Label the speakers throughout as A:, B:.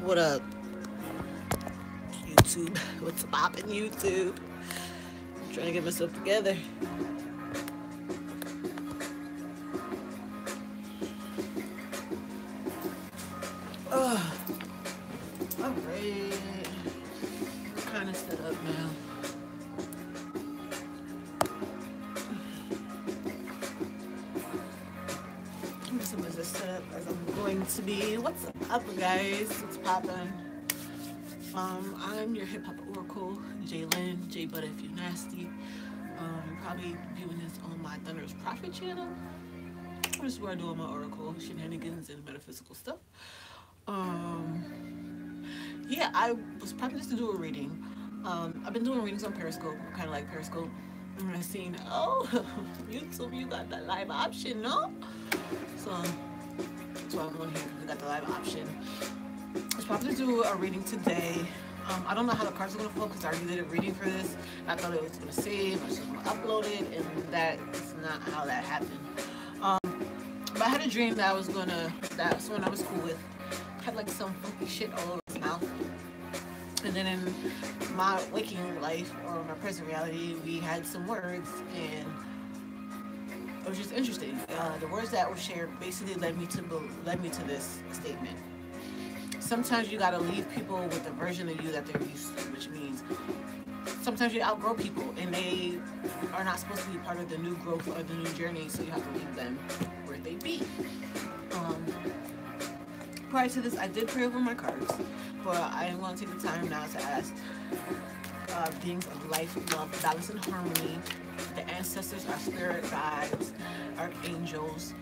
A: What up, YouTube? What's poppin', YouTube? I'm trying to get myself together. Oh, alright. Kind of set up now. Some of this set up as I'm going to be. What's up, guys? What's poppin'? I'm your hip hop oracle, Jae Lynn, J Butter if you're nasty. Probably viewing this on my Thunderous Prophet channel. This is where I do all my oracle shenanigans and metaphysical stuff. Yeah, I was probably just to do a reading. I've been doing readings on Periscope, kind of like Periscope. And I've seen, oh, YouTube, you got that live option, no? So that's why I'm on here, because we got the live option. I was probably to do a reading today. I don't know how the cards are going to flow because I already did a reading for this. I thought it was going to save, I was just going to upload it, and that is not how that happened. But I had a dream that I was going to, that someone I was cool with had like some funky shit all over his mouth. And then in my waking life, or my present reality, we had some words, and it was just interesting. The words that were shared basically led me to this statement. Sometimes you gotta leave people with the version of you that they're used to, which means sometimes you outgrow people and they are not supposed to be part of the new growth or the new journey, so you have to leave them where they be. Prior to this, I did pray over my cards, but I am going to take the time now to ask beings of life, love, balance, and harmony, the ancestors, our spirit guides, archangels,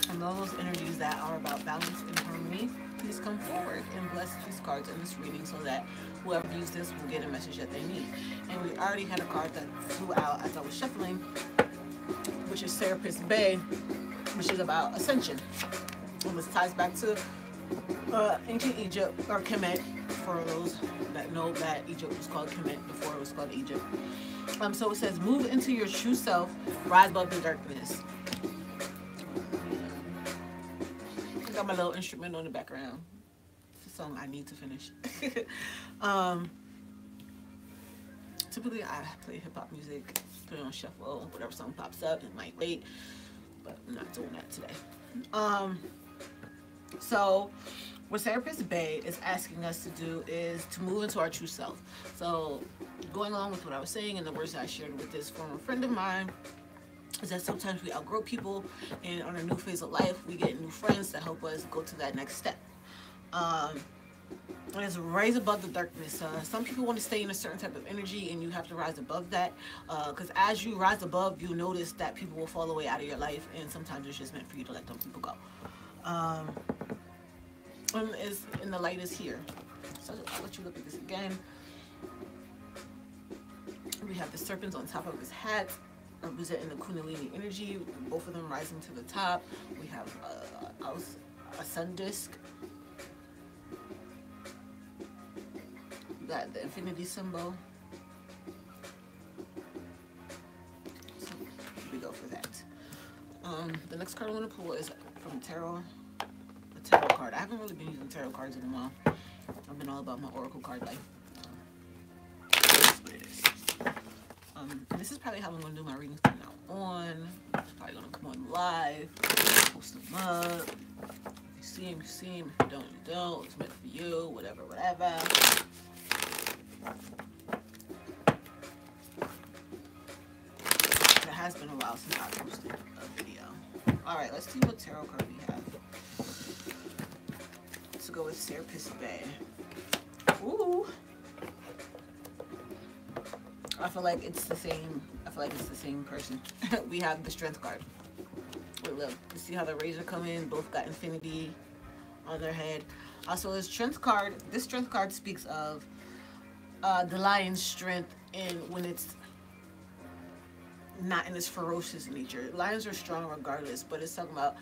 A: and all those energies that are about balance and harmony, please come forward and bless these cards in this reading so that whoever views this will get a message that they need. And we already had a card that flew out as I was shuffling, which is Serapis Bay, which is about ascension. And this ties back to ancient Egypt, or Kemet, for those that know that Egypt was called Kemet before it was called Egypt. So it says, move into your true self, rise above the darkness. I got my little instrument on the background. It's a song I need to finish. Typically I play hip-hop music, put it on shuffle, whatever song pops up, it might wait, but I'm not doing that today. So what Serapis Bay is asking us to do is to move into our true self. So going along with what I was saying and the words that I shared with this former friend of mine, is that sometimes we outgrow people, and on a new phase of life we get new friends that help us go to that next step. And it's rise above the darkness. Some people want to stay in a certain type of energy, and you have to rise above that, because as you rise above, you notice that people will fall away out of your life, and sometimes it's just meant for you to let those people go. And the light is here. So I'll let you look at this again. We have the serpents on top of his hat, representing the Kundalini energy, both of them rising to the top. We have a sun disk. We got the infinity symbol. So here we go for that. The next card I want to pull is from tarot. A tarot card. I haven't really been using tarot cards in a while. I've been all about my oracle card life. That's what it is. And this is probably how I'm going to do my readings from now on. It's probably going to come on live, post them up. If you see them, you see them. If you don't, you don't. It's meant for you, whatever, whatever. It has been a while since I posted a video. Alright, let's see what tarot card we have. Let's go with Serapis Bay. Ooh. I feel like it's the same. I feel like it's the same person. We have the Strength card. Wait, look. You see how the razor come in? Both got infinity on their head. Also, the Strength card. This Strength card speaks of the lion's strength, and when it's not in its ferocious nature. Lions are strong regardless, but it's talking about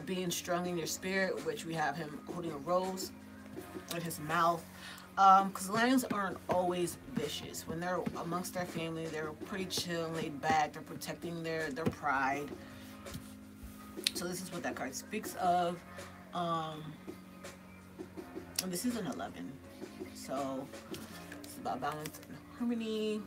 A: being strong in your spirit, which we have him holding a rose in his mouth. Because lions aren't always vicious. When they're amongst their family, they're pretty chill, laid back. They're protecting their pride. So this is what that card speaks of. And This is an 11. So it's about balance and harmony.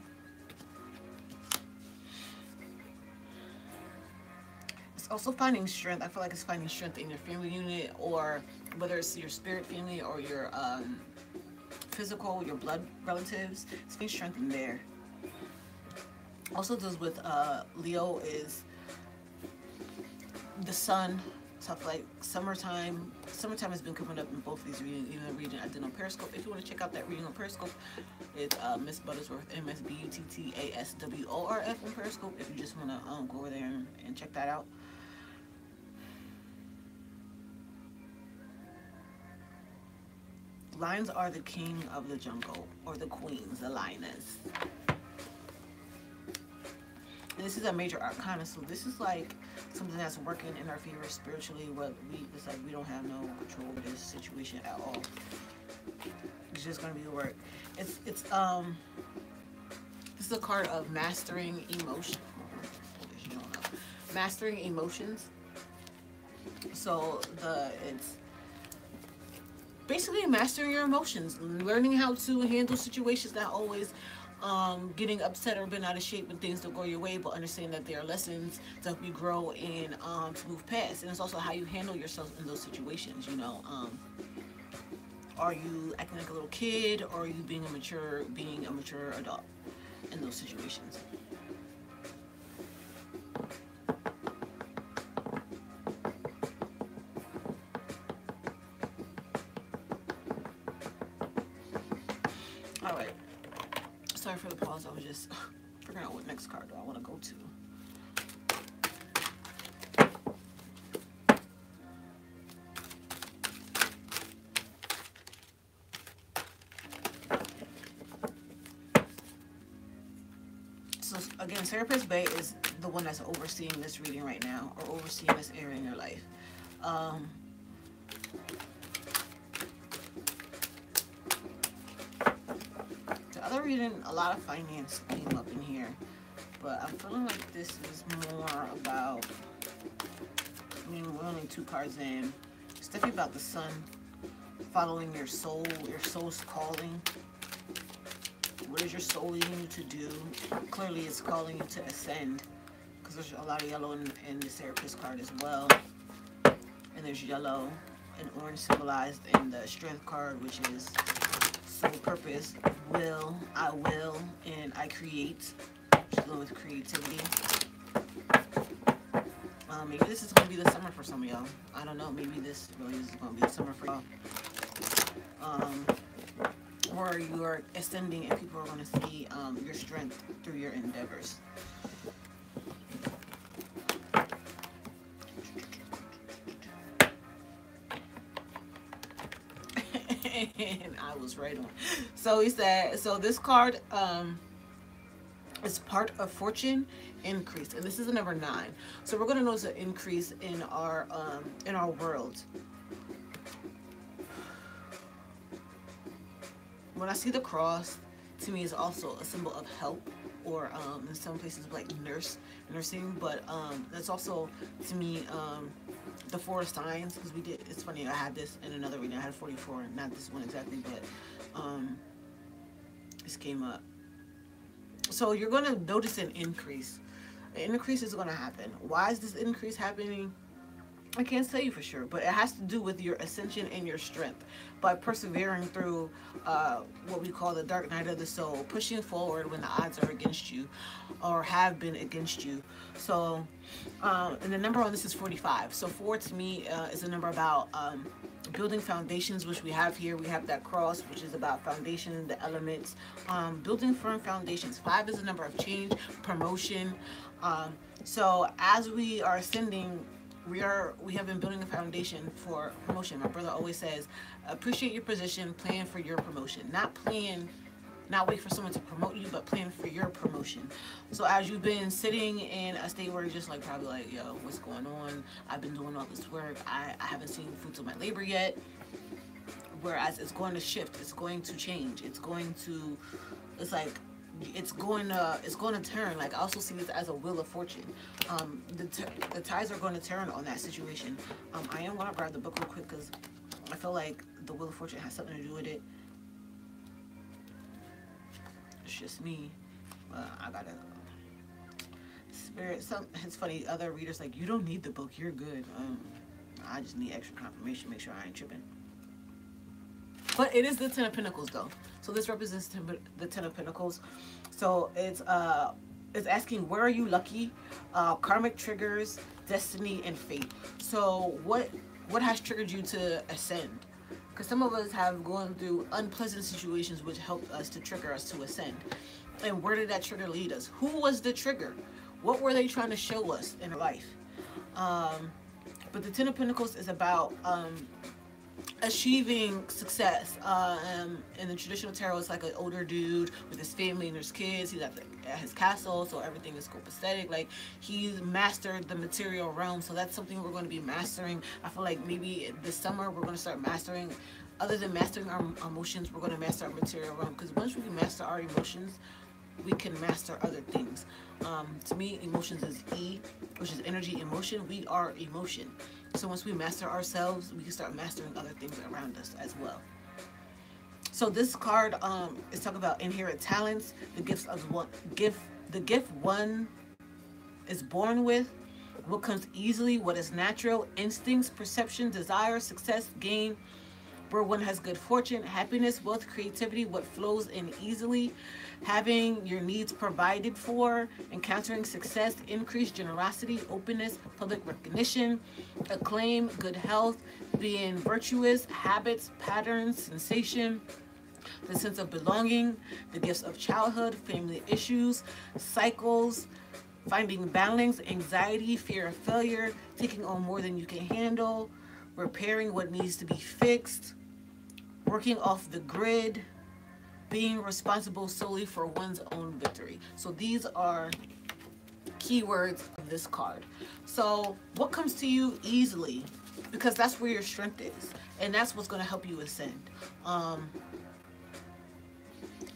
A: It's also finding strength. I feel like it's finding strength in your family unit, or whether it's your spirit family or your physical, your blood relatives. It's finding strength in there. Also deals with Leo is the sun. Stuff like summertime. Summertime has been coming up in both of these readings, even the reading I did on Periscope. If you want to check out that reading on Periscope, it's Miss Buttersworth, MSBUTTASWORF on Periscope. If you just want to go over there and check that out. Lions are the king of the jungle, or the queens, the lioness. And this is a major arcana, so this is like something that's working in our favor spiritually. It's like we don't have no control over this situation at all. It's just gonna be work. This is a card of mastering emotion. Mastering emotions. So it's basically mastering your emotions, learning how to handle situations, not always getting upset or being out of shape when things don't go your way, but understand that there are lessons to help you grow and to move past. And it's also how you handle yourself in those situations. You know, are you acting like a little kid, or are you being a mature adult in those situations? All right. Sorry for the pause. I was just figuring out what next card do I want to go to. So again, Serapis Bay is the one that's overseeing this reading right now, or overseeing this area in your life. Reading, a lot of finance came up in here, but I'm feeling like this is more about, I mean, we're only 2 cards in. It's definitely about the sun, following your soul's calling. What is your soul leading you to do? Clearly it's calling you to ascend, because there's a lot of yellow in the Serapis card as well, and there's yellow and orange symbolized in the strength card, which is soul purpose, will, I will, and I create. Just go with creativity. Maybe this is going to be the summer for some of y'all. I don't know. Maybe this really is going to be the summer for y'all. Or you are ascending and people are going to see your strength through your endeavors. And I was right on. So he said, so this card is part of fortune increase, and this is the number 9. So we're going to notice an increase in our world. When I see the cross, to me is also a symbol of help, or in some places like nursing, but that's also to me the 4 signs, because it's funny, I had this in another reading. I had 44, not this one exactly, but this came up. So you're going to notice an increase. An increase is going to happen. Why is this increase happening? I can't tell you for sure, but it has to do with your ascension and your strength by persevering through what we call the dark night of the soul, pushing forward when the odds are against you or have been against you. So, and the number on this is 45. So 4 to me is a number about building foundations, which we have here. We have that cross, which is about foundation, the elements, building firm foundations. 5 is a number of change, promotion. So as we are ascending, we have been building a foundation for promotion. My brother always says, appreciate your position, plan for your promotion. Not wait for someone to promote you, but plan for your promotion. So as you've been sitting in a state where you're just like, probably like, yo, what's going on? I've been doing all this work. I haven't seen the fruits of my labor yet. Whereas it's going to shift. It's going to change. It's going to turn. Like, I also see this as a wheel of fortune. The tides are going to turn on that situation. I am going to grab the book real quick because I feel like the Wheel of Fortune has something to do with it. It's just me. I gotta spirit. It's funny. Other readers like, you don't need the book. You're good. I just need extra confirmation. Make sure I ain't tripping. But it is the Ten of Pentacles though. So this represents the Ten of Pentacles. So it's asking, where are you lucky? Karmic triggers, destiny, and fate. So what has triggered you to ascend? Because some of us have gone through unpleasant situations which helped us to trigger us to ascend. And where did that trigger lead us? Who was the trigger? What were they trying to show us in life? But the Ten of Pentacles is about achieving success. In the traditional tarot, it's like an older dude with his family and his kids. He's at his castle, so everything is copacetic. Like, he's mastered the material realm, so that's something we're going to be mastering. I feel like maybe this summer we're going to start mastering. Other than mastering our emotions, we're going to master our material realm, because once we master our emotions, we can master other things. To me, emotions is E, which is energy, emotion. We are emotion. So once we master ourselves, we can start mastering other things around us as well. So this card is talking about inherent talents, the gifts of the gift one is born with, what comes easily, what is natural, instincts, perception, desire, success, gain, where one has good fortune, happiness, wealth, creativity, what flows in easily, having your needs provided for, encountering success, increased generosity, openness, public recognition, acclaim, good health, being virtuous, habits, patterns, sensation, the sense of belonging, the gifts of childhood, family issues, cycles, finding balance, anxiety, fear of failure, taking on more than you can handle, repairing what needs to be fixed, working off the grid, being responsible solely for one's own victory. So these are keywords of this card. So what comes to you easily? Because that's where your strength is, and that's what's going to help you ascend.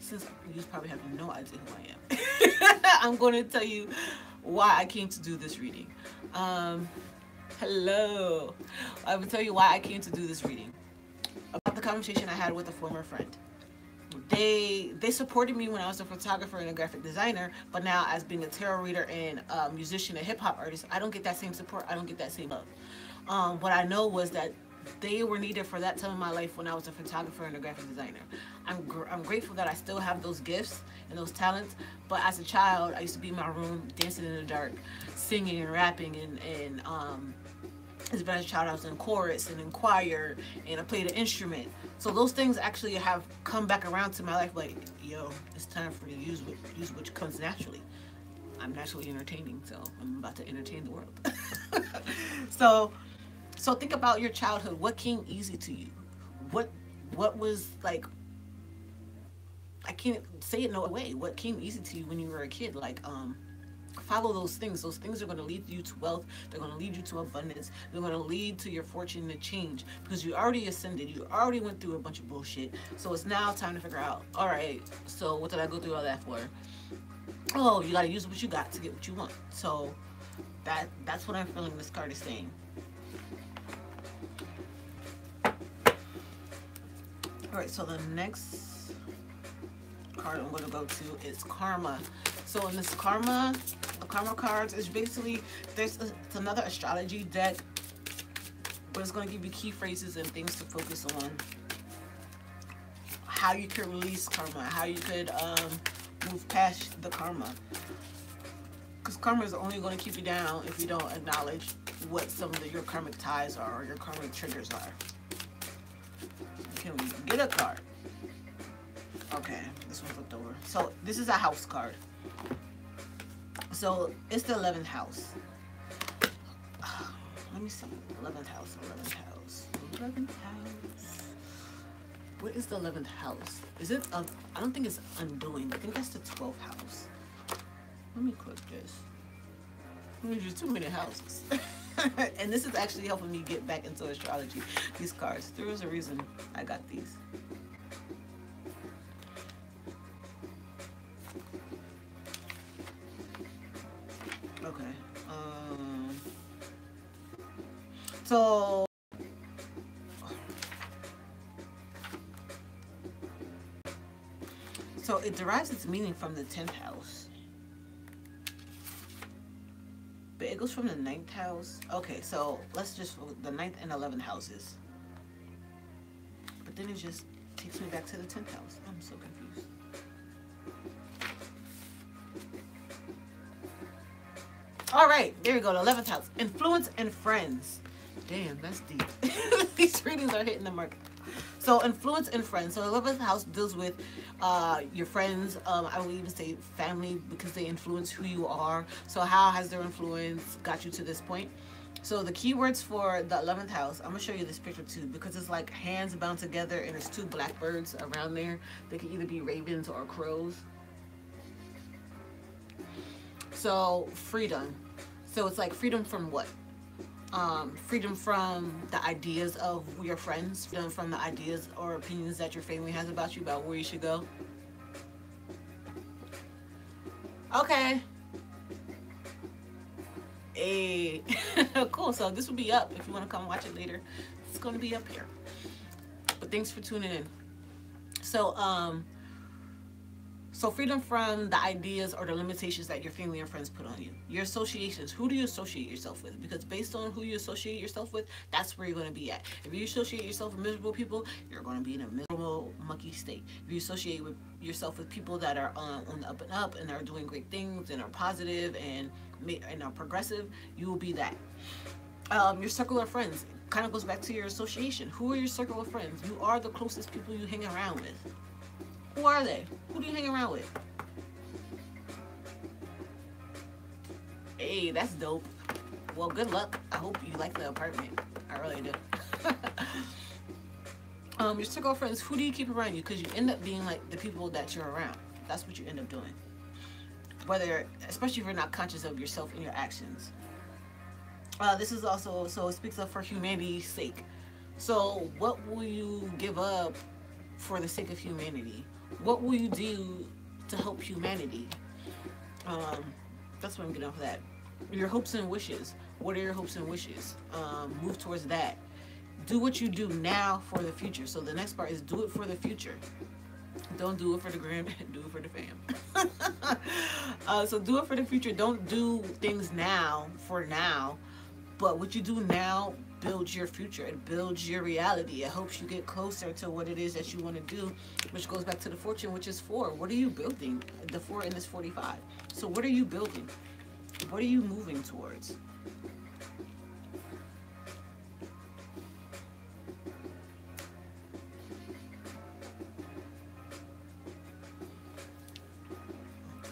A: Since you probably have no idea who I am, I'm going to tell you why I came to do this reading. Hello. I will tell you why I came to do this reading. About the conversation I had with a former friend. They supported me when I was a photographer and a graphic designer, but now as being a tarot reader and a musician and hip hop artist, I don't get that same support. I don't get that same love. What I know was that they were needed for that time in my life when I was a photographer and a graphic designer. I'm grateful that I still have those gifts and those talents, but as a child, I used to be in my room dancing in the dark, singing and rapping, and as a child, I was in chorus and in choir, and I played an instrument. So those things actually have come back around to my life. Like, yo, it's time for you to use what comes naturally. I'm naturally entertaining, so I'm about to entertain the world. So think about your childhood. What came easy to you? What was like? I can't say it no way. What came easy to you when you were a kid? Like, follow those things. Those things are going to lead you to wealth. They're going to lead you to abundance. They're going to lead to your fortune to change, because you already ascended. You already went through a bunch of bullshit. So it's now time to figure out, all right, so what did I go through all that for? Oh, you got to use what you got to get what you want. So that's what I'm feeling this card is saying. All right, so the next card I'm going to go to is Karma. So in this Karma, the Karma cards is basically, it's another astrology deck, but it's going to give you key phrases and things to focus on. How you could release karma, how you could move past the karma. Because karma is only going to keep you down if you don't acknowledge what some of your karmic ties are or your karmic triggers are. Can we get a card? Okay, this one flipped over. So this is a house card. So it's the 11th house. Let me see. 11th house, 11th house, 11th house. What is the 11th house? Is it, I don't think it's undoing. I think that's the 12th house. Let me click this. There's just too many houses. And this is actually helping me get back into astrology. These cards. There was a reason I got these. Okay. So So it derives its meaning from the 10th house. But it goes from the 9th house. Okay, so let's just, the 9th and 11th houses. But then it just takes me back to the 10th house. I'm so confused. All right, there we go. The 11th house. Influence and friends. Damn, that's deep. These readings are hitting the mark. So influence and friends. So the 11th house deals with your friends. I would even say family, because they influence who you are. So how has their influence got you to this point? So the keywords for the 11th house, I'm going to show you this picture too, because it's like hands bound together and there's two blackbirds around there. They could either be ravens or crows. So freedom. So it's like freedom from what? Freedom from the ideas of your friends, freedom from the ideas or opinions that your family has about you, about where you should go. Okay. Hey. Cool. So this will be up if you want to come watch it later. It's going to be up here. But thanks for tuning in. So freedom from the ideas or the limitations that your family and friends put on you. Your associations. Who do you associate yourself with? Because based on who you associate yourself with, that's where you're going to be at. If you associate yourself with miserable people, you're going to be in a miserable, mucky state. If you associate with yourself with people that are on the up and up and are doing great things and are positive and are progressive, you will be that. Your circle of friends kind of goes back to your association. Who are your circle of friends? You are the closest people you hang around with. Who are they? Who do you hang around with? Hey, that's dope. Well, good luck. I hope you like the apartment. I really do. Your circle of friends, who do you keep around you? Because you end up being like the people that you're around. That's what you end up doing. Especially if you're not conscious of yourself and your actions. This is also, so it speaks of for humanity's sake. So what will you give up for the sake of humanity? What will you do to help humanity? That's what I'm getting off of that. Your hopes and wishes. What are your hopes and wishes? Move towards that. Do what you do now for the future. So the next part is do it for the future. Don't do it for the gram, do it for the fam. So do it for the future. Don't do things now for now. But what you do now builds your future. It builds your reality. It helps you get closer to what it is that you want to do, which goes back to the fortune, which is 4. What are you building? The 4 in this 45. So what are you building? What are you moving towards?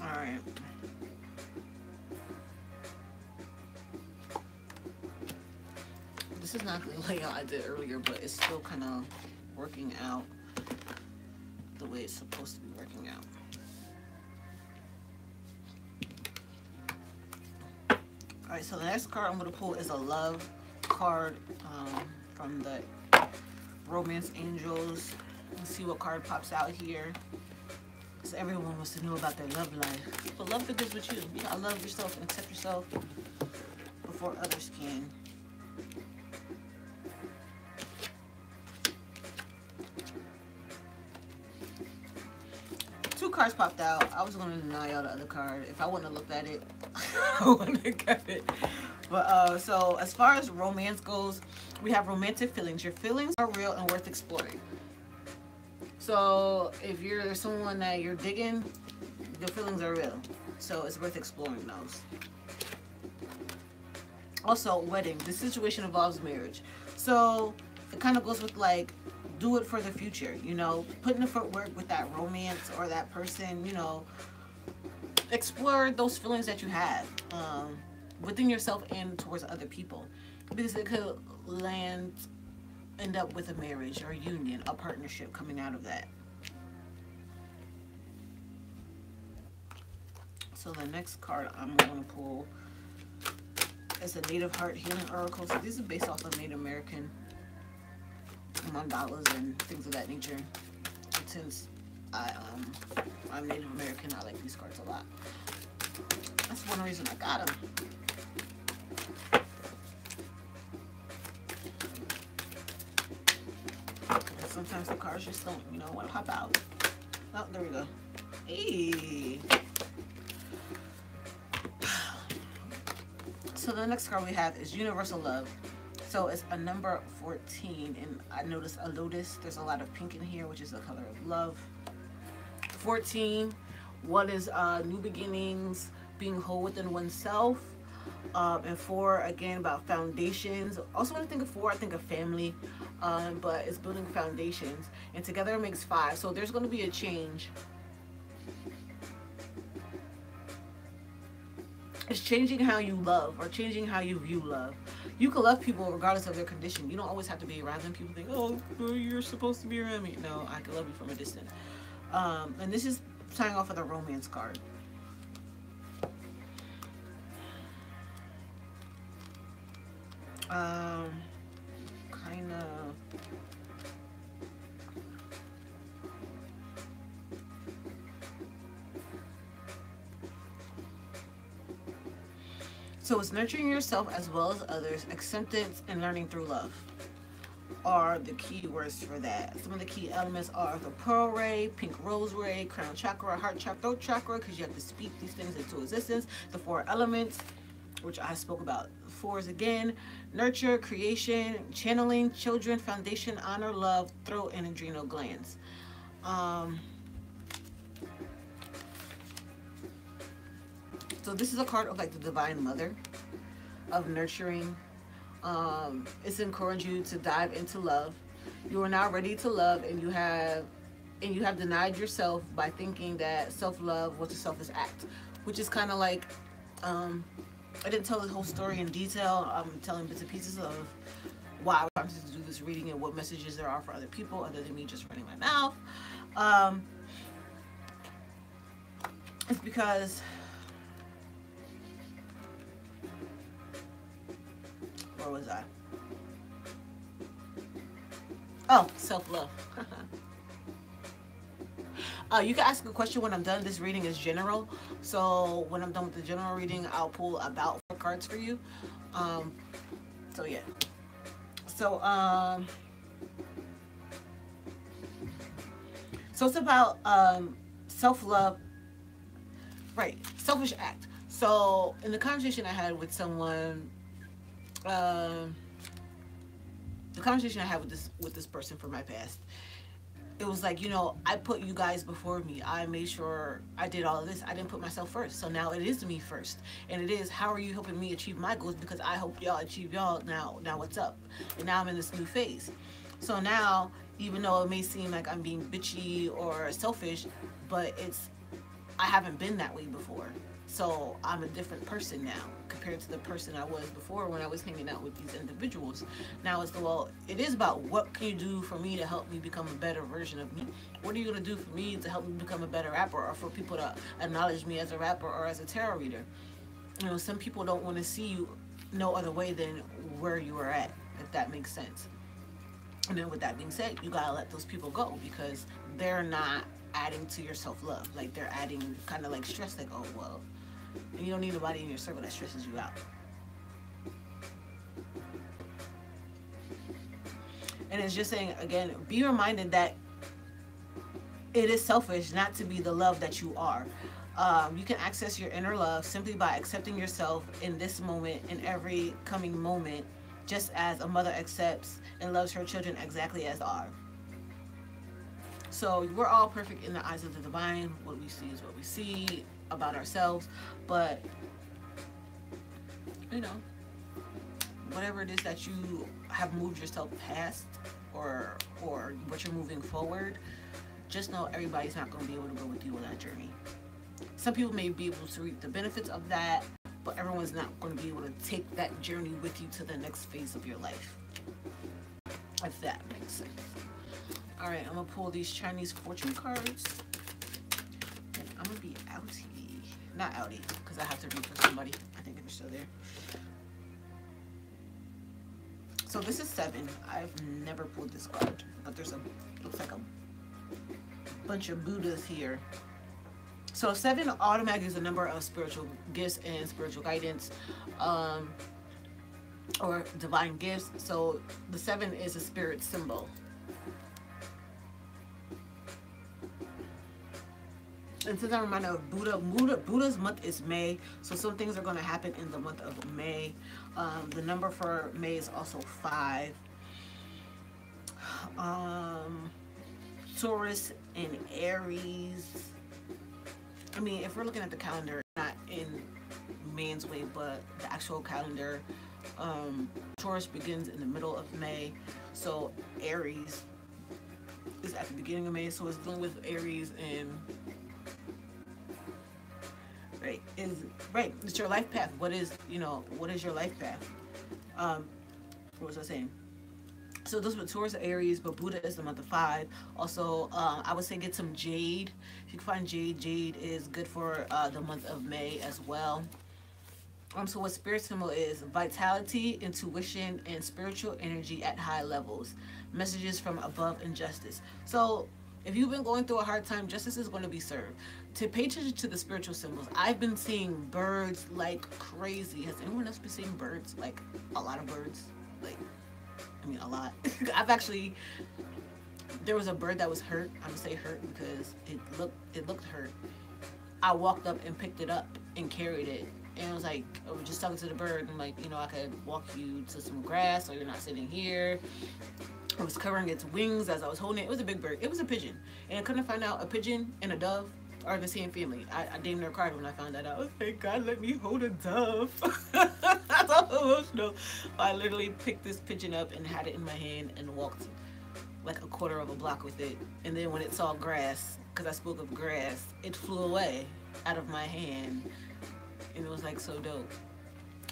A: All right. This is not the layout I did earlier, but it's still kind of working out the way it's supposed to be working out. Alright, so the next card I'm going to pull is a love card from the Romance Angels. Let's see what card pops out here. Because everyone wants to know about their love life. But love begins with you. You gotta love yourself and accept yourself before others can. Two cards popped out. I was going to deny y'all the other card. If I wouldn't have looked at it, I wouldn't have got it. But so as far as romance goes, we have romantic feelings. Your feelings are real and worth exploring. So if you're someone that you're digging, the feelings are real. So it's worth exploring those. Also, wedding. This situation involves marriage. So it kind of goes with like, do it for the future, you know, put in the footwork with that romance or that person, you know, explore those feelings that you have within yourself and towards other people, because it could end up with a marriage or a union, a partnership coming out of that. So the next card I'm going to pull is the Native Heart Healing Oracle. So these are based off of Native American mandalas and things of that nature. And since I'm Native American, I like these cards a lot. That's one reason I got them. Sometimes the cards just don't, you know, want to pop out. Oh, there we go. Hey. So the next card we have is Universal Love. So it's a number 14, and I noticed a lotus. There's a lot of pink in here, which is the color of love. 14, one is new beginnings, being whole within oneself. And 4, again, about foundations. Also, when I think of 4, I think of family, but it's building foundations. And together it makes 5. So there's going to be a change. It's changing how you love, or changing how you view love. You can love people regardless of their condition. You don't always have to be around them. People think, oh, you're supposed to be around me. No, I can love you from a distance. And this is starting off with a romance card. Kind of. So it's nurturing yourself as well as others. Acceptance and learning through love are the key words for that. Some of the key elements are the pearl ray, pink rose ray, crown chakra, heart chakra, throat chakra, because you have to speak these things into existence. The 4 elements, which I spoke about. 4s again: nurture, creation, channeling, children, foundation, honor, love, throat, and adrenal glands. So this is a card of like the divine mother, of nurturing. It's encouraging you to dive into love. You are now ready to love, and you have denied yourself by thinking that self-love was a selfish act, which is kind of like, I didn't tell the whole story in detail. I'm telling bits and pieces of why I'm supposed to do this reading and what messages there are for other people other than me just running my mouth. It's because, where was I? Oh, self-love. You can ask a question when I'm done. This reading is general. So when I'm done with the general reading, I'll pull about 4 cards for you. So yeah. So, so it's about self-love. Right. Selfish act. So in the conversation I had with someone, the conversation I had with this person from my past, it was like, you know, I put you guys before me. I made sure I did all of this. I didn't put myself first. So now it is me first. And it is, how are you helping me achieve my goals? Because I hope y'all achieve y'all. Now what's up? And now I'm in this new phase. So now, even though it may seem like I'm being bitchy or selfish, but I haven't been that way before. So I'm a different person now compared to the person I was before when I was hanging out with these individuals. Now it's it is about, what can you do for me to help me become a better version of me? What are you going to do for me to help me become a better rapper, or for people to acknowledge me as a rapper or as a tarot reader? You know, some people don't want to see you no other way than where you are at, if that makes sense. And then with that being said, you got to let those people go, because they're not adding to your self-love. Like, they're adding kind of like stress, like, oh, well, and you don't need nobody in your circle that stresses you out. And it's just saying, again, be reminded that it is selfish not to be the love that you are. You can access your inner love simply by accepting yourself in this moment, in every coming moment, just as a mother accepts and loves her children exactly as are. So we're all perfect in the eyes of the divine. What we see is what we see about ourselves. But, you know, whatever it is that you have moved yourself past, or what you're moving forward, just know everybody's not going to be able to go with you on that journey. Some people may be able to reap the benefits of that, but everyone's not going to be able to take that journey with you to the next phase of your life, if that makes sense. All right, I'm going to pull these Chinese fortune cards, and I'm going to be outie. Not outie, because I have to read for somebody. I think they're still there. So this is 7. I've never pulled this card, but there's looks like a bunch of Buddhas here. So 7 automatically is a number of spiritual gifts and spiritual guidance, or divine gifts. So the 7 is a spirit symbol. And since I'm reminded of Buddha's month is May, so some things are going to happen in the month of May. The number for May is also 5. Taurus and Aries. I mean, if we're looking at the calendar, not in man's way, but the actual calendar, Taurus begins in the middle of May, so Aries is at the beginning of May. So it's dealing with Aries and right. It's your life path. What is your life path? What was I saying? So those were Taurus, Aries, but Buddha is the month of 5. Also, I would say get some jade. If you can find jade, jade is good for the month of May as well. So what spirit symbol is? Vitality, intuition, and spiritual energy at high levels. Messages from above and justice. So if you've been going through a hard time, justice is going to be served. To pay attention to the spiritual symbols. I've been seeing birds like crazy. Has anyone else been seeing birds? Like a lot of birds? Like, I mean, a lot. There was a bird that was hurt. I'm gonna say hurt because it looked hurt. I walked up and picked it up and carried it. And I was like, I was just talking to the bird. I'm like, I could walk you to some grass so you're not sitting here. I was covering its wings as I was holding it. It was a big bird. It was a pigeon. And I couldn't find out a pigeon and a dove are the same family. I damn near cried when I found that out. I was like, God, let me hold a dove. That's so emotional. I literally picked this pigeon up and had it in my hand and walked like a quarter of a block with it. And then when it saw grass, because I spoke of grass, it flew away out of my hand. And it was like so dope.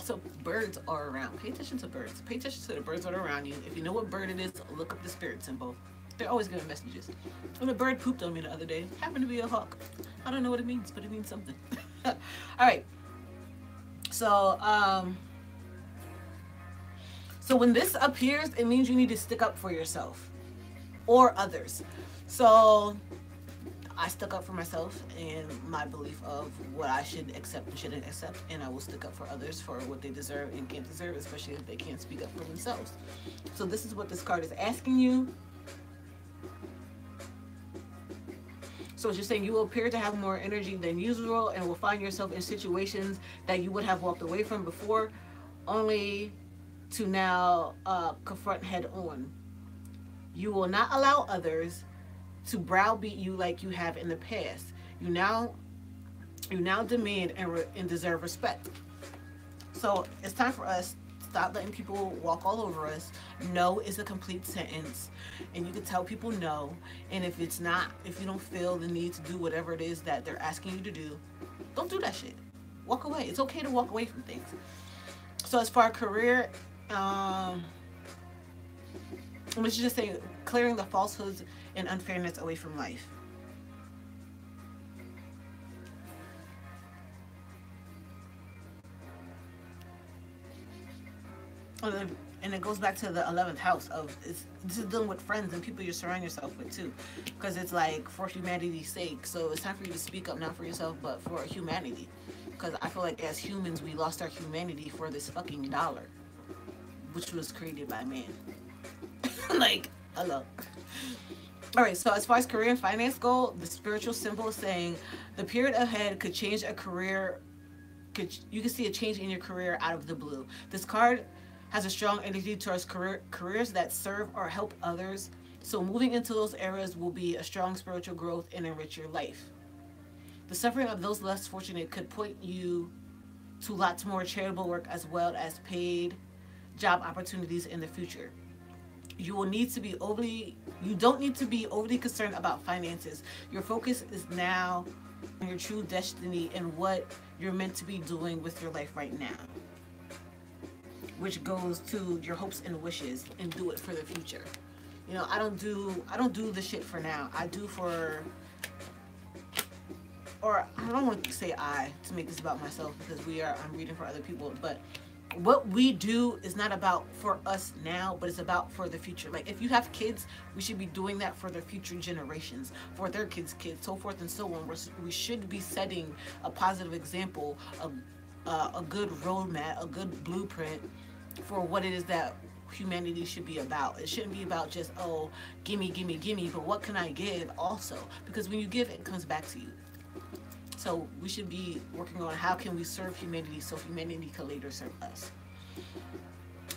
A: So birds are around. Pay attention to birds. Pay attention to the birds that are around you. If you know what bird it is, look up the spirit symbol. They're always giving messages. And a bird pooped on me the other day. Happened to be a hawk. I don't know what it means, but it means something. All right. So, so when this appears, it means you need to stick up for yourself or others. So I stuck up for myself and my belief of what I should accept and shouldn't accept, and I will stick up for others for what they deserve and can't deserve, especially if they can't speak up for themselves. So this is what this card is asking you. So it's just saying you will appear to have more energy than usual and will find yourself in situations that you would have walked away from before, only to now confront head on. You will not allow others to browbeat you like you have in the past. You now demand and deserve respect. So it's time for us to stop letting people walk all over us. No is a complete sentence, and you can tell people no. And if you don't feel the need to do whatever it is that they're asking you to do, don't do that shit. Walk away. It's okay to walk away from things. So as far as career, let's just say clearing the falsehoods and unfairness away from life. And it goes back to the 11th house of this is dealing with friends and people you surround yourself with too, because it's like for humanity's sake. So it's time for you to speak up, not for yourself but for humanity, because I feel like as humans we lost our humanity for this fucking dollar, which was created by man. Like, hello. All right, so as far as career and finance go, the spiritual symbol is saying the period ahead could change a career. You can see a change in your career out of the blue. This card has a strong energy towards careers that serve or help others. So moving into those areas will be a strong spiritual growth and enrich your life. The suffering of those less fortunate could point you to lots more charitable work as well as paid job opportunities in the future. You don't need to be overly concerned about finances. Your focus is now on your true destiny and what you're meant to be doing with your life right now, which goes to your hopes and wishes, and do it for the future. I don't do the shit for now. I do for, or I don't want to say to make this about myself, because I'm reading for other people, but what we do is not about for us now, but it's about for the future. Like if you have kids, we should be doing that for the future generations, for their kids, so forth and so on. We should be setting a positive example, a good roadmap, a good blueprint for what it is that humanity should be about. It shouldn't be about just, oh, gimme, gimme, gimme, but what can I give also? Because when you give, it comes back to you. So we should be working on how can we serve humanity so humanity can later serve us.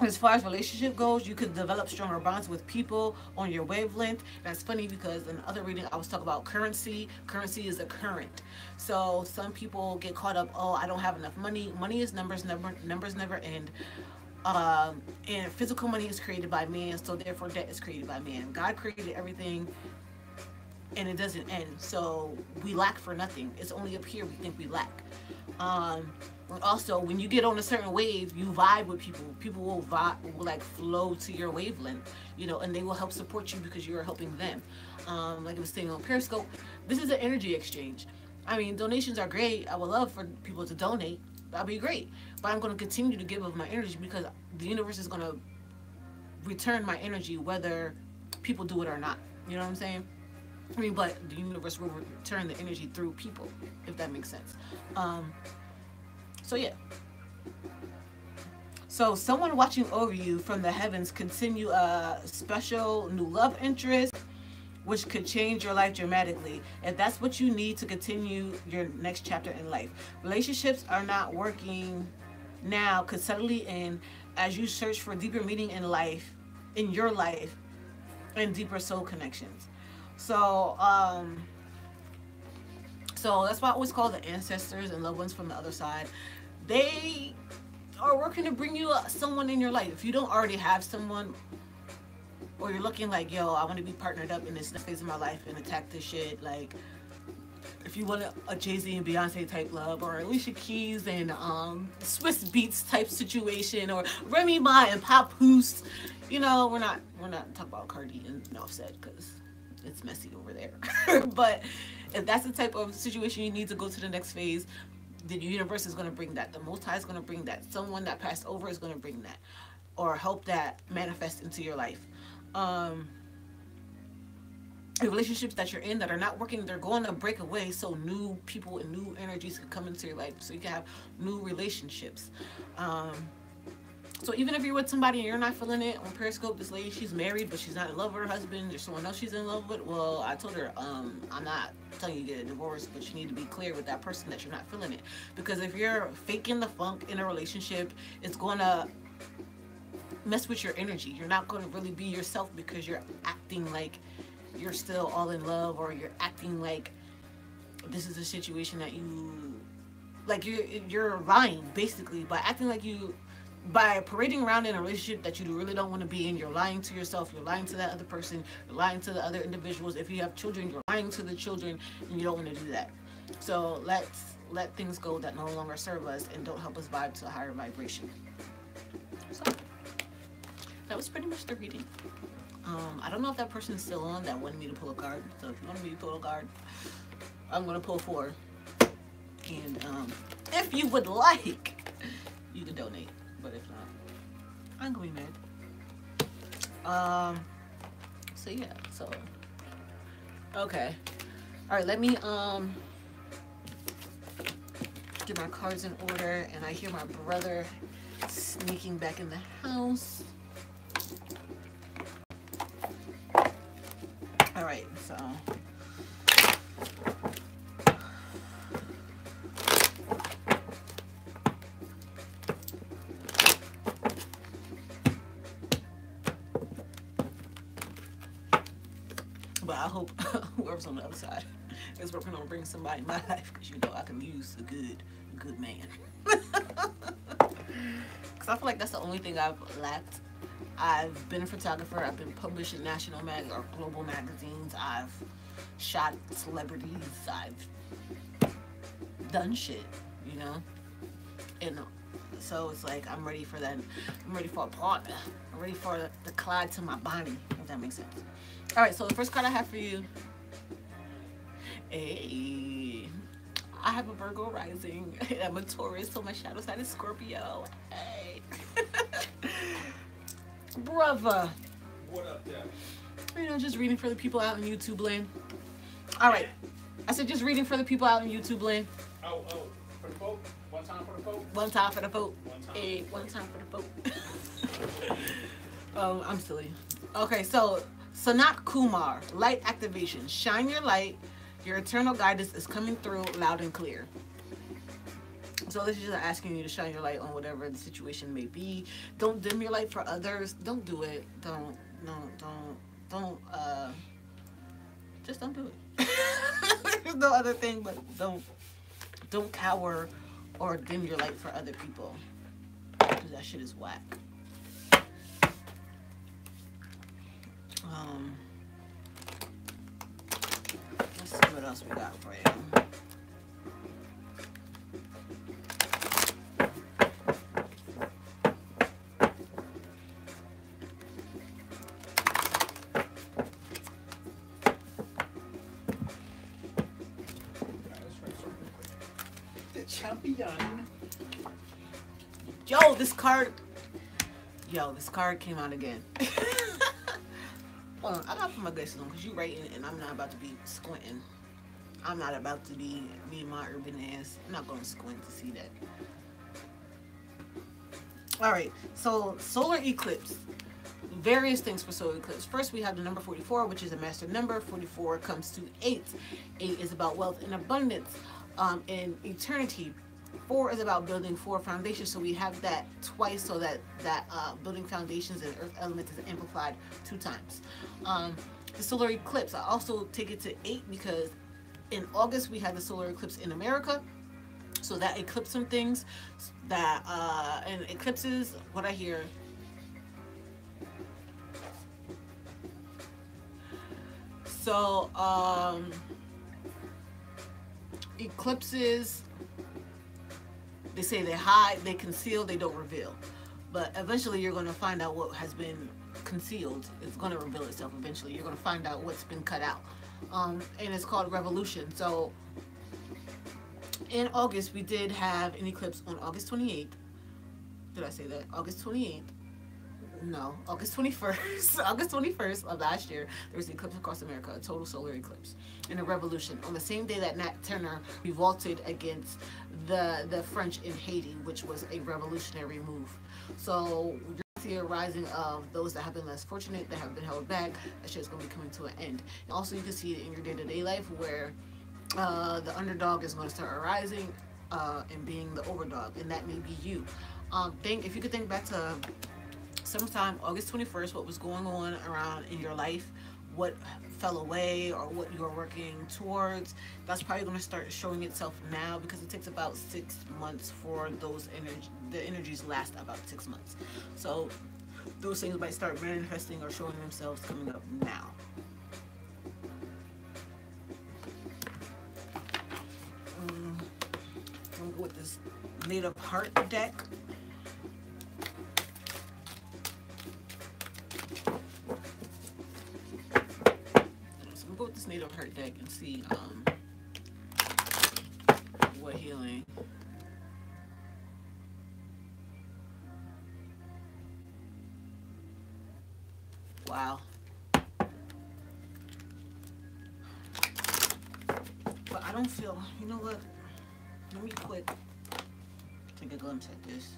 A: As far as relationship goes, you could develop stronger bonds with people on your wavelength. That's funny because in the other reading I was talking about currency. Currency is a current. So some people get caught up, oh, I don't have enough money. Money is numbers, numbers never end. And physical money is created by man, so therefore debt is created by man. God created everything and it doesn't end. So we lack for nothing. It's only up here we think we lack. Also, when you get on a certain wave, you vibe with people. People will vibe, will like flow to your wavelength, you know, and they will help support you because you are helping them. Like I was saying on Periscope, this is an energy exchange. I mean, donations are great. I would love for people to donate. That'd be great. But I'm going to continue to give of my energy because the universe is going to return my energy whether people do it or not. You know what I'm saying? I mean, but the universe will return the energy through people, if that makes sense. So yeah. So someone watching over you from the heavens could send you a special new love interest, which could change your life dramatically. If that's what you need to continue your next chapter in life. Relationships are not working now could suddenly end as you search for deeper meaning in life, in your life, and deeper soul connections. So that's why I always call the ancestors and loved ones from the other side. They are working to bring you someone in your life. If you don't already have someone, or you're looking like, yo, I want to be partnered up in this phase of my life and attack this shit. Like, if you want a Jay-Z and Beyonce type love, or Alicia Keys and Swiss Beats type situation, or Remy Ma and Papoose, you know, we're not talking about Cardi and Offset because it's messy over there. But if that's the type of situation you need to go to the next phase, the universe is going to bring that. The Most High is going to bring that. Someone that passed over is going to bring that, or help that manifest into your life. The relationships that you're in that are not working, they're going to break away so new people and new energies can come into your life, so you can have new relationships. So even if you're with somebody and you're not feeling it, on Periscope, this lady, she's married, but she's not in love with her husband. There's someone else she's in love with. Well, I told her, I'm not telling you to get a divorce, but you need to be clear with that person that you're not feeling it. Because if you're faking the funk in a relationship, it's going to mess with your energy. You're not going to really be yourself because you're acting like you're still all in love, or you're acting like this is a situation that you, like you're lying, basically, by acting like you, by parading around in a relationship that you really don't want to be in. You're lying to yourself, you're lying to that other person, you're lying to the other individuals. If you have children, you're lying to the children, and you don't want to do that. So let's let things go that no longer serve us and don't help us vibe to a higher vibration. So that was pretty much the reading. I don't know if that person is still on that wanted me to pull a card. So if you want me to pull a card, I'm going to pull 4. And if you would like, you can donate. But if not, I'm going to be mad. So yeah, so okay. Alright, let me get my cards in order. And I hear my brother sneaking back in the house. Alright, so but I hope whoever's on the other side is working on bringing somebody in my life, because you know I can use a good man. Because I feel like that's the only thing I've lacked. I've been a photographer. I've been published in national or global magazines. I've shot celebrities. I've done shit, you know. And so it's like I'm ready for that. I'm ready for a partner. I'm ready for the Clyde to my body, if that makes sense. All right. So the first card I have for you. Hey, I have a Virgo rising. I'm a Taurus, so my shadow side is Scorpio. Hey. Brother.
B: What up, there?
A: You know, just reading for the people out in YouTube land. All right. I said just reading for the people out in YouTube land.
B: Oh, for the folk? One time for the folk?
A: One time for the folk.
B: One time.
A: Hey, one time for the folk. I'm silly. Okay, so Sanat Kumar, light activation. Shine your light. Your eternal guidance is coming through loud and clear. So this is just asking you to shine your light on whatever the situation may be. Don't dim your light for others. Don't do it. Don't just don't do it. There's no other thing, but don't cower or dim your light for other people. Because that shit is whack. Let's see what else we got for you.
B: Champion.
A: Yo, this card came out again. Hold on, I gotta put my glasses on because you writing and I'm not about to be squinting. I'm not about to be me and my urban ass. I'm not gonna squint to see that. Alright, so solar eclipse. Various things for solar eclipse. First, we have the number 44, which is a master number. 44 comes to 8. 8 is about wealth and abundance. In eternity, 4 is about building 4 foundations, so we have that twice, so that building foundations and earth element is amplified 2 times. The solar eclipse, I also take it to 8 because in August we had the solar eclipse in America, so that eclipsed some things that and eclipses, what I hear, so eclipses, they say they hide, they conceal, they don't reveal. But eventually you're going to find out what has been concealed. It's going to reveal itself eventually. You're going to find out what's been cut out. And it's called revolution. So in August, we did have an eclipse on August 28th. Did I say that? August 28th. No, August 21st. August 21st of last year, there was an eclipse across America, a total solar eclipse, and a revolution. On the same day that Nat Turner revolted against the French in Haiti, which was a revolutionary move. So you're going to see a rising of those that have been less fortunate, that have been held back. That shit is going to be coming to an end. And also you can see it in your day-to-day life where the underdog is going to start arising and being the overdog, and that may be you. If you could think back to sometime August 21st, what was going on around in your life, what fell away or what you are working towards, that's probably going to start showing itself now, because it takes about 6 months for those the energies last about 6 months. So those things might start manifesting or showing themselves coming up now. I'm going with this Made of Heart deck. Go with this Native Heart deck and see what healing. Wow. But I don't feel, you know what? Let me quick take a glimpse at this.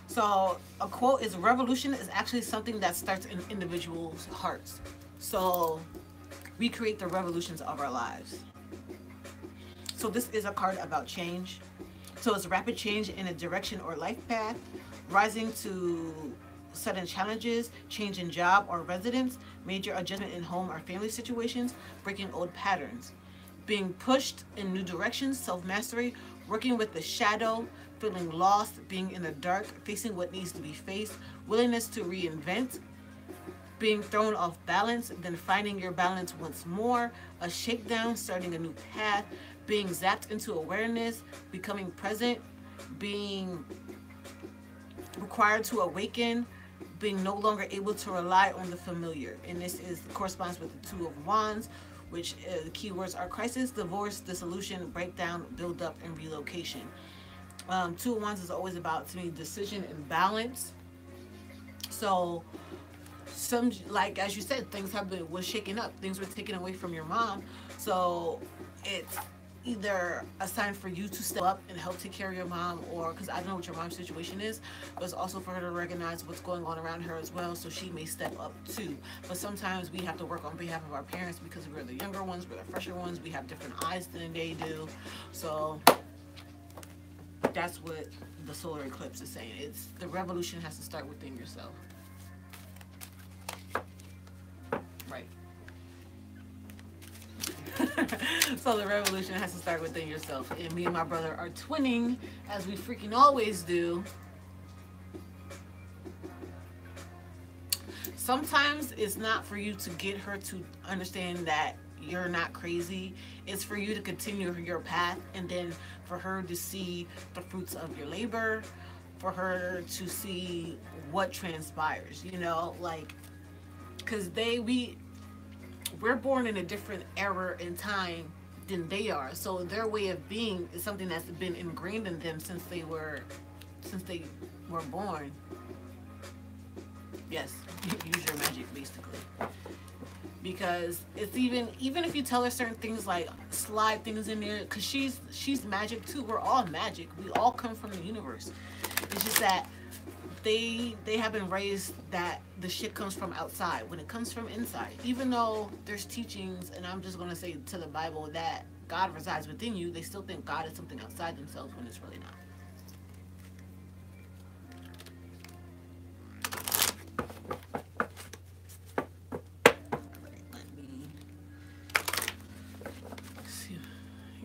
A: So a quote is, revolution is actually something that starts in individuals' hearts. So we create the revolutions of our lives. So this is a card about change. So it's rapid change in a direction or life path, rising to sudden challenges, change in job or residence, major adjustment in home or family situations, breaking old patterns, being pushed in new directions, self-mastery, working with the shadow, feeling lost, being in the dark, facing what needs to be faced, willingness to reinvent, being thrown off balance, then finding your balance once more, a shakedown, starting a new path, being zapped into awareness, becoming present, being required to awaken, being no longer able to rely on the familiar. And this corresponds with the Two of Wands, which the keywords are crisis, divorce, dissolution, breakdown, build up, and relocation. Two of Wands is always about, to me, decision and balance. So some, like as you said, things was shaken up, things were taken away from your mom. So it's, either a sign for you to step up and help take care of your mom, or because I don't know what your mom's situation is, but it's also for her to recognize what's going on around her as well, so she may step up too. But sometimes we have to work on behalf of our parents because we're the younger ones, we're the fresher ones, we have different eyes than they do. So that's what the solar eclipse is saying. It's the revolution has to start within yourself. Right. So the revolution has to start within yourself. And me and my brother are twinning, as we freaking always do. Sometimes it's not for you to get her to understand that you're not crazy. It's for you to continue your path, and then for her to see the fruits of your labor, for her to see what transpires, you know, like, because we're born in a different era and time than they are. So their way of being is something that's been ingrained in them since they were born. Yes, use your magic, basically. Because it's even if you tell her certain things, like slide things in there, because she's magic too. We're all magic. We all come from the universe. It's just that they have been raised that the shit comes from outside when it comes from inside. Even though there's teachings, and I'm just going to say to the Bible, that God resides within you, they still think God is something outside themselves when it's really not.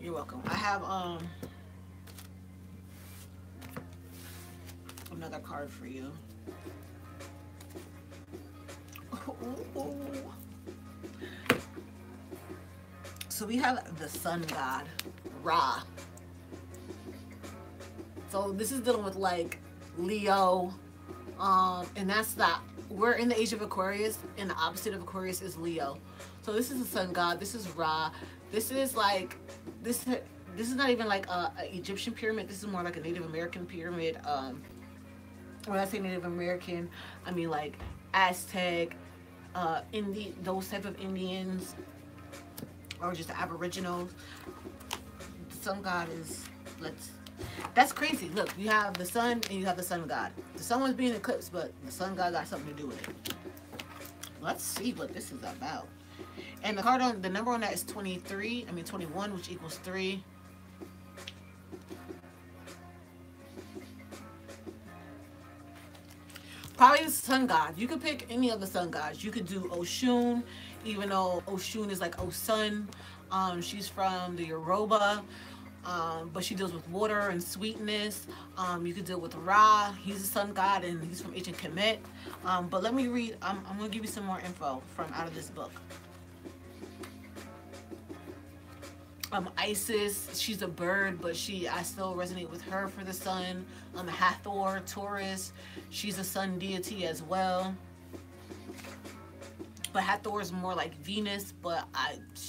A: You're welcome. I have another card for you. Ooh. So we have the sun god, Ra. So this is dealing with like Leo, and that's that. We're in the age of Aquarius, and the opposite of Aquarius is Leo. So this is the sun god. This is Ra. This is like this is not even like a Egyptian pyramid. This is more like a Native American pyramid. When I say Native American, I mean like Aztec, those type of Indians, or just the Aboriginals. The sun god is, that's crazy. Look, you have the sun and you have the sun god. The sun was being eclipsed, but the sun god got something to do with it. Let's see what this is about. And the card on the number on that is 21, which equals 3. Probably the sun god. You could pick any of the sun gods. You could do Oshun, even though Oshun is like Osun. She's from the Yoruba, but she deals with water and sweetness. You could deal with Ra. He's a sun god, and he's from ancient Kemet. But let me read. I'm going to give you some more info from out of this book. Isis, she's a bird, but I still resonate with her for the sun. Hathor, Taurus, she's a sun deity as well. But Hathor is more like Venus, but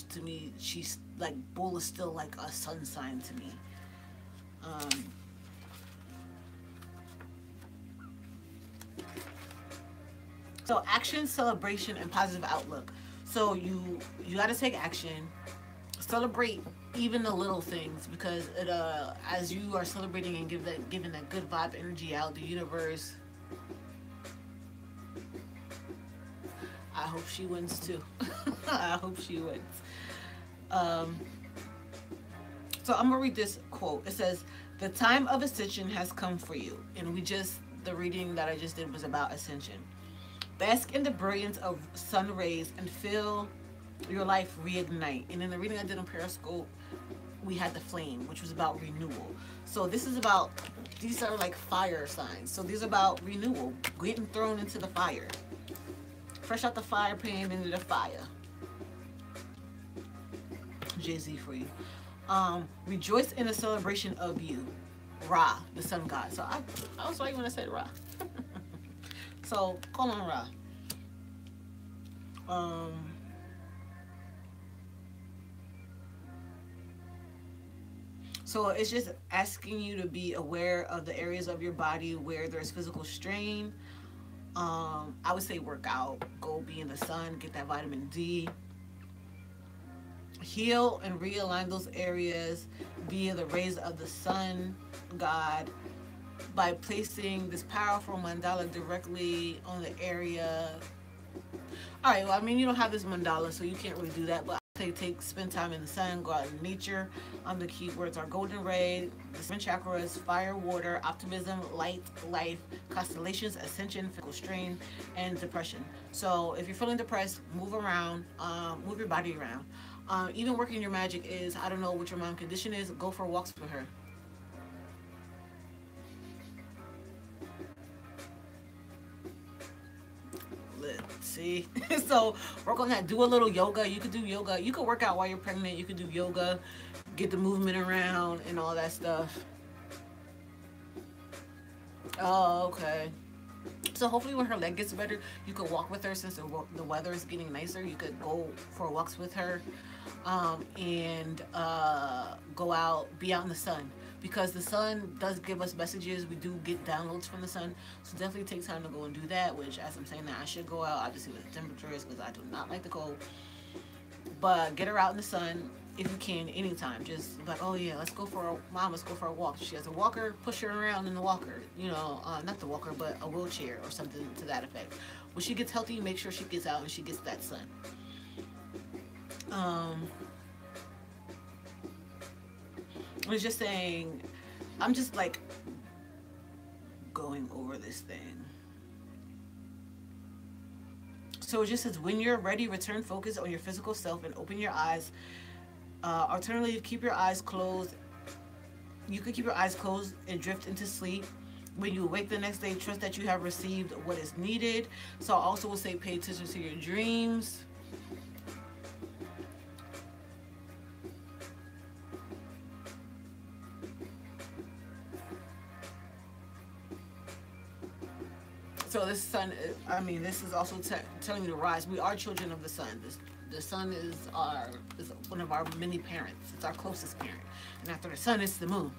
A: to me, she's like, Bull is still like a sun sign to me. So action, celebration, and positive outlook. So you got to take action. Celebrate even the little things, because it as you are celebrating and giving that good vibe energy out, the universe, I hope she wins too. I hope she wins. So I'm gonna read this quote. It says, "The time of ascension has come for you." And the reading that I just did was about ascension. Bask in the brilliance of sun rays and feel your life reignite. And in the reading I did on Periscope, we had the flame, which was about renewal. So these are like fire signs. So these are about renewal, getting thrown into the fire, fresh out the fire pan into the fire. Jay-Z for you. Rejoice in the celebration of you, Ra, the sun god. So I was right when I said Ra. So call on Ra. So it's just asking you to be aware of the areas of your body where there's physical strain. I would say work out, go be in the sun, get that vitamin D. Heal and realign those areas via the rays of the sun god by placing this powerful mandala directly on the area. All right, well, I mean, you don't have this mandala, so you can't really do that, but spend time in the sun, go out in nature. The keywords are golden ray, the seven chakras, fire, water, optimism, light, life, constellations, ascension, physical strain, and depression. So if you're feeling depressed, move around, move your body around. Even working your magic is, I don't know what your mom condition is, go for walks with her. Let's see. So work on that. Do a little yoga. You could do yoga. You could work out while you're pregnant. You could do yoga, get the movement around and all that stuff. Oh, okay. So hopefully when her leg gets better, you could walk with her since the weather is getting nicer. You could go for walks with her, and go out, be out in the sun. Because the sun does give us messages. We do get downloads from the sun. So definitely take time to go and do that, which as I'm saying that I should go out. I just see what the temperature is because I do not like the cold. But get her out in the sun if you can anytime. Just like, oh yeah, let's go for a walk. She has a walker, push her around in the walker. You know, not the walker, but a wheelchair or something to that effect. When she gets healthy, make sure she gets out and she gets that sun. I was just saying, I'm just like going over this thing. So it just says, when you're ready, return focus on your physical self and open your eyes. Alternatively, keep your eyes closed. You could keep your eyes closed and drift into sleep. When you awake the next day, trust that you have received what is needed. So I also will say, pay attention to your dreams. So this sun, I mean, this is also telling you to rise. We are children of the sun. The sun is one of our many parents. It's our closest parent. And after the sun, it's the moon.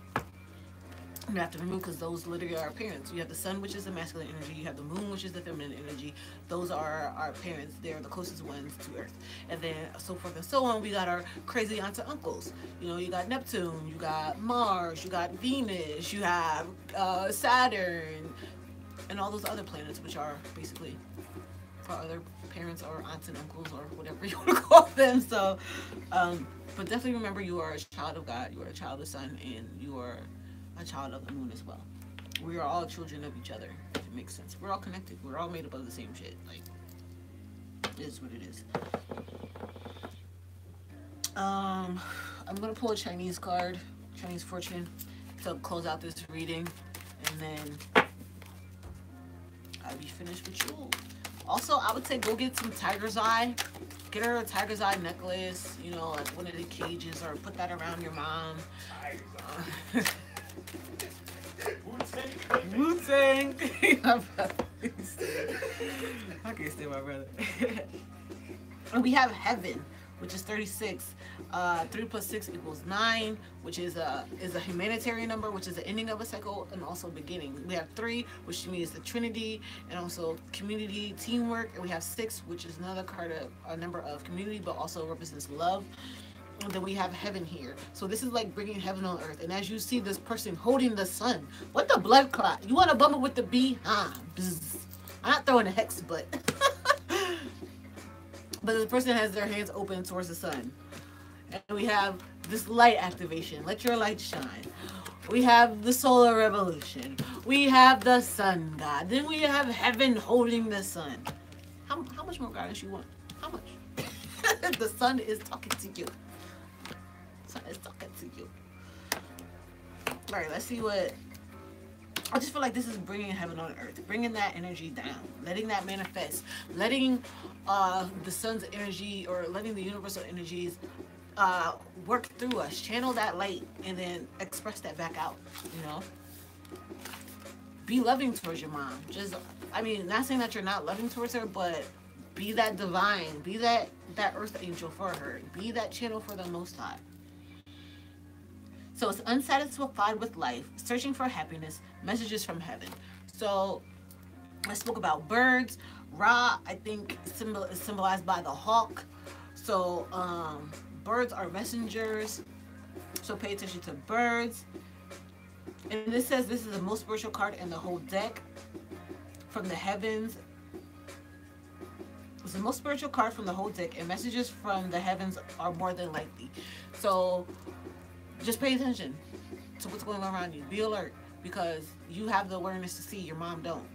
A: And after the moon, because those literally are our parents. You have the sun, which is the masculine energy. You have the moon, which is the feminine energy. Those are our parents. They're the closest ones to Earth. And then so forth and so on. We got our crazy aunts and uncles. You know, you got Neptune, you got Mars, you got Venus, you have Saturn, and all those other planets, which are basically our other parents or aunts and uncles or whatever you want to call them. So, but definitely remember, you are a child of God, you are a child of the sun, and you are a child of the moon as well. We are all children of each other, if it makes sense. We're all connected. We're all made up of the same shit. Like, it is what it is. I'm gonna pull a Chinese card, Chinese fortune, to close out this reading, and then I'll be finished with you. Also, I would say go get some tiger's eye. Get her a tiger's eye necklace, you know, like one of the cages, or put that around your mom. Wu-Tang. I can't stand my brother. And we have heaven, which is 36. 3 plus 6 equals 9, which is a humanitarian number, which is the ending of a cycle and also beginning. We have 3, which means the Trinity and also community, teamwork, and we have 6, which is another card of a number of community, but also represents love. And then we have heaven here. So this is like bringing heaven on earth. And as you see this person holding the sun, what the blood clot? You want to bump it with the B? I'm not throwing a hex, but but the person has their hands open towards the sun. And we have this light activation. Let your light shine. We have the solar revolution. We have the sun god. Then we have heaven holding the sun. How much more guidance you want? How much? The sun is talking to you. The sun is talking to you. All right, let's see what. I just feel like this is bringing heaven on earth, bringing that energy down, letting that manifest, letting the sun's energy, or letting the universal energies work through us, channel that light, and then express that back out. You know, be loving towards your mom. Just, I mean, not saying that you're not loving towards her, but be that divine, be that earth angel for her, be that channel for the Most High. So it's unsatisfied with life, searching for happiness, messages from heaven. So I spoke about birds. Ra, I think, is symbolized by the hawk. So birds are messengers, so pay attention to birds. And this says this is the most spiritual card in the whole deck from the heavens. It's the most spiritual card from the whole deck, and messages from the heavens are more than likely. So just pay attention to what's going on around you. Be alert, because you have the awareness to see, your mom don't.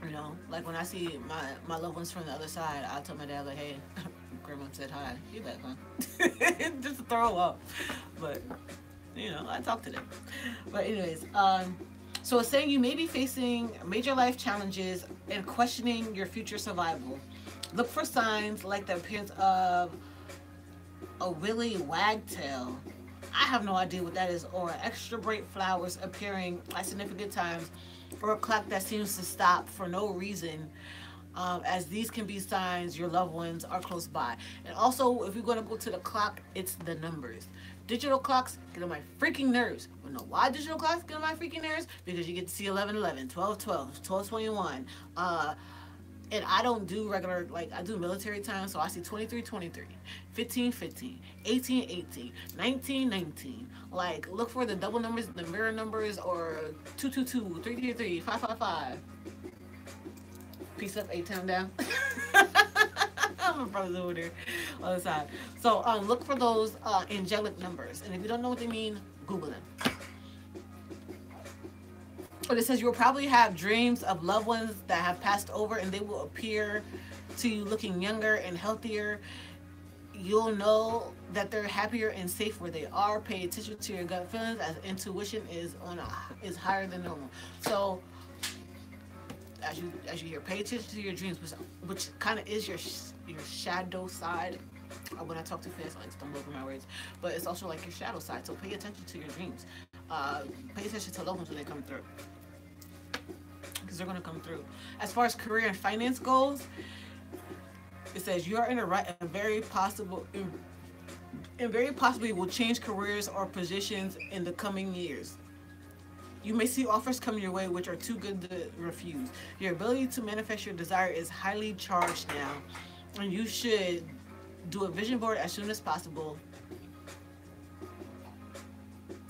A: You know, like when I see my loved ones from the other side, I'll tell my dad, like, hey, grandma said hi. You back, huh? Just to throw up. But, you know, I talk to them. But anyways, so it's saying you may be facing major life challenges and questioning your future survival. Look for signs like the appearance of a willy wagtail. I have no idea what that is, or extra bright flowers appearing at significant times, or a clock that seems to stop for no reason, as these can be signs your loved ones are close by. And also, if you're going to go to the clock, it's the numbers. Digital clocks get on my freaking nerves. You know why digital clocks get on my freaking nerves? Because you get to see 11:11, 12:12, 12:21. And I don't do regular, like, I do military time, so I see 23:23, 15:15, 18:18, 19:19. Like, look for the double numbers, the mirror numbers, or 222, 333, 555. Peace up, 8 down. My brother's over there on the side. So look for those angelic numbers, and if you don't know what they mean, Google them. But it says you will probably have dreams of loved ones that have passed over, and they will appear to you looking younger and healthier. You'll know that they're happier and safe where they are. Pay attention to your gut feelings, as intuition is higher than normal. So as you hear, pay attention to your dreams, which kind of is your shadow side. When I talk too fast, I like stumble over my words. But it's also like your shadow side. So pay attention to your dreams. Pay attention to loved ones when they come through, because they're going to come through. As far as career and finance goes, it says you are in a right and very possibly will change careers or positions in the coming years. You may see offers come your way which are too good to refuse. Your ability to manifest your desire is highly charged now, and you should do a vision board as soon as possible,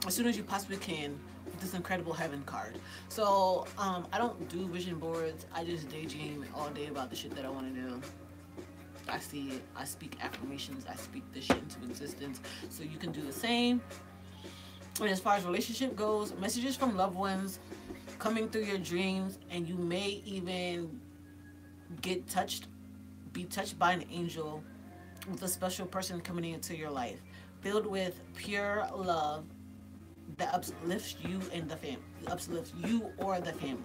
A: as soon as you possibly can, with this incredible heaven card. So I don't do vision boards. I just daydream all day about the shit that I want to do. I see it. I speak affirmations. I speak this shit into existence. So you can do the same. And as far as relationship goes, messages from loved ones coming through your dreams, and you may even be touched by an angel, with a special person coming into your life, filled with pure love that uplifts you and the family, uplifts you or the family.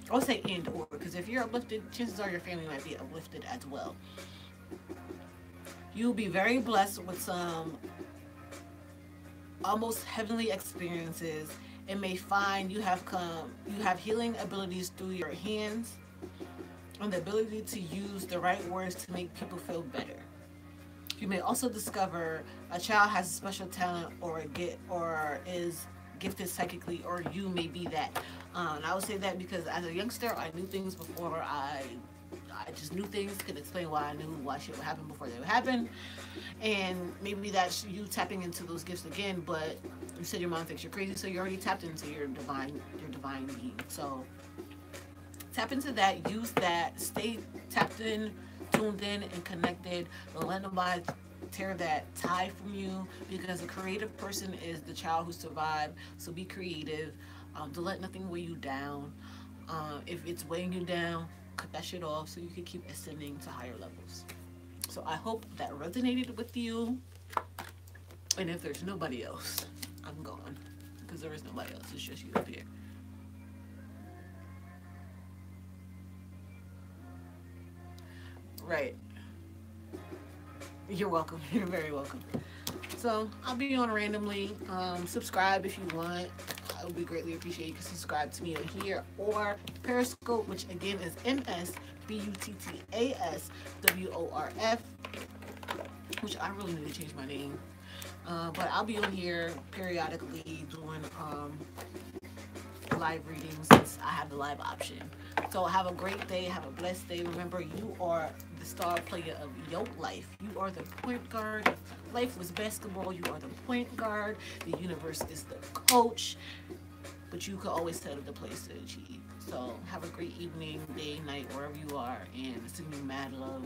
A: I would say and or, because if you're uplifted, chances are your family might be uplifted as well. You'll be very blessed with some almost heavenly experiences, and may find you have healing abilities through your hands, and the ability to use the right words to make people feel better. You may also discover a child has a special talent, or is gifted psychically, or you may be that. And I would say that because as a youngster, I knew things before I just knew things, could explain why I knew why shit would happen before they would happen. And maybe that's you tapping into those gifts again, but you said your mom thinks you're crazy, so you already tapped into your divine being. So tap into that, use that, stay tapped in, tuned in, and connected. Don't let nobody tear that tie from you, because a creative person is the child who survived. So be creative. Don't let nothing weigh you down. If it's weighing you down, cut that shit off so you can keep ascending to higher levels. So I hope that resonated with you. And if there's nobody else, I'm gone, because there is nobody else. It's just you up here. Right. You're welcome. You're very welcome. So I'll be on randomly. Subscribe if you want. I would be greatly appreciated. You can subscribe to me on here or Periscope, which again is MSBUTTASWORF, which I really need to change my name. But I'll be on here periodically doing live readings since I have the live option. So have a great day. Have a blessed day. Remember, you are the star player of your life. You are the point guard. If life was basketball, you are the point guard. The universe is the coach. But you can always set up the place to achieve. So have a great evening, day, night, wherever you are. And sending you mad love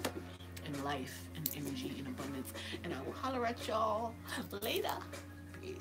A: and life and energy and abundance. And I will holler at y'all later. Peace.